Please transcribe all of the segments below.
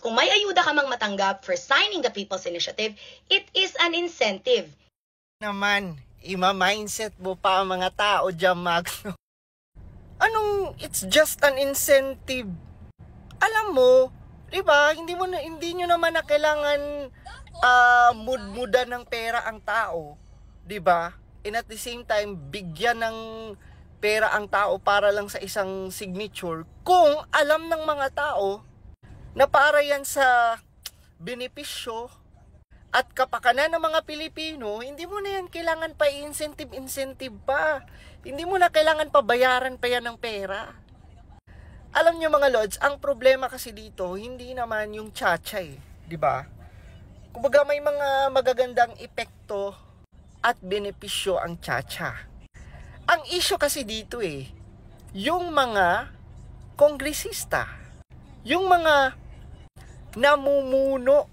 kung may ayuda ka mang matanggap for signing the People's Initiative, it is an incentive. Naman, ima-mindset mo pa ang mga tao dyan, Max. Anong it's just an incentive? Alam mo, di ba, hindi nyo naman na kailangan mudmudan ng pera ang tao. Di ba? And at the same time, bigyan ng pera ang tao para lang sa isang signature kung alam ng mga tao na para yan sa benepisyo at kapakanan ng mga Pilipino, hindi mo na yan kailangan pa i-incentive pa. Hindi mo na kailangan pa bayaran pa yan ng pera. Alam nyo mga Lods, ang problema kasi dito, hindi naman yung tsa-tsa di ba? Kumbaga may mga magagandang epekto at benepisyo ang tsa-tsa. Ang issue kasi dito yung mga kongresista, yung mga namumuno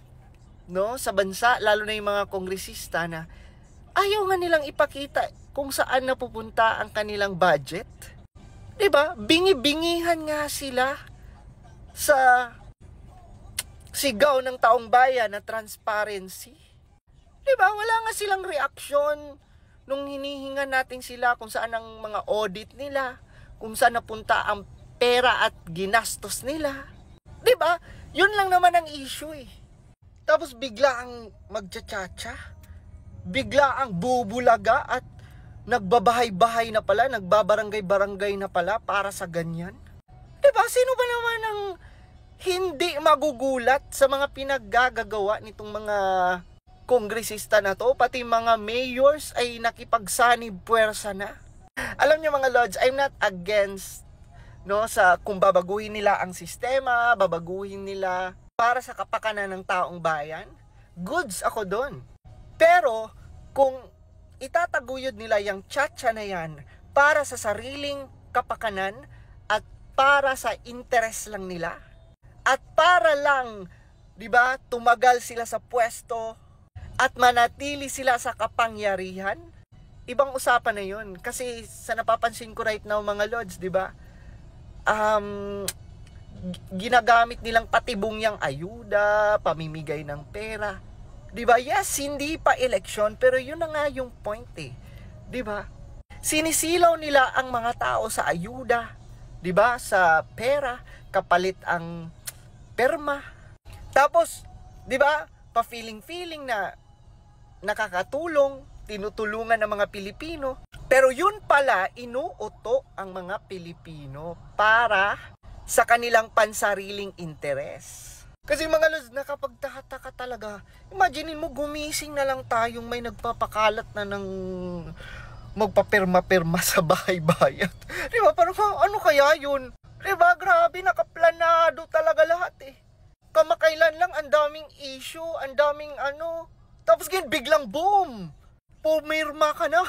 sa bansa, lalo na yung mga kongresista na ayaw nga nilang ipakita kung saan napupunta ang kanilang budget. 'Di ba? Bingi-bingihan nga sila sa sigaw ng taong bayan na transparency. 'Di ba? Wala nga silang reaksyon nung hinihingan natin sila kung saan ang mga audit nila, kung saan napunta ang pera at ginastos nila. 'Di ba? Yun lang naman ang issue Tapos bigla ang magtsatsa, bigla ang bubulaga at nagbabahay-bahay na pala, nagbabarangay-barangay na pala para sa ganyan. Diba? Sino ba naman ang hindi magugulat sa mga pinaggagawa nitong mga kongresista na to? Pati mga mayors ay nakipagsanib puwersa na. Alam niyo mga Lods, I'm not against sa kung babaguhin nila ang sistema, babaguhin nila para sa kapakanan ng taong bayan, goods ako doon. Pero, kung itataguyod nila yung tsa-tsa na yan para sa sariling kapakanan at para sa interes lang nila, at para lang, di ba, tumagal sila sa pwesto at manatili sila sa kapangyarihan, ibang usapan na yun. Kasi sa napapansin ko right now mga Lods, di ba, ginagamit nilang patibong yang ayuda, pamimigay ng pera. 'Di ba? Yes, hindi pa election, pero yun na nga yung point 'Di ba? Sinisilaw nila ang mga tao sa ayuda, 'di ba? Sa pera, kapalit ang perma. Tapos, 'di ba? Pa-feeling na nakakatulong, tinutulungan ng mga Pilipino. Pero yun pala, inuuto ang mga Pilipino para sa kanilang pansariling interes. Kasi mga Lods, nakapagtaka talaga. Imaginin mo, gumising na lang tayong may nagpapakalat na ng magpapirma-pirma sa bahay-bayan. Diba? Parang ano kaya yun? Diba? Grabe, nakaplanado talaga lahat Kamakailan lang, ang daming issue, ang daming Tapos biglang boom! Pumirma ka na.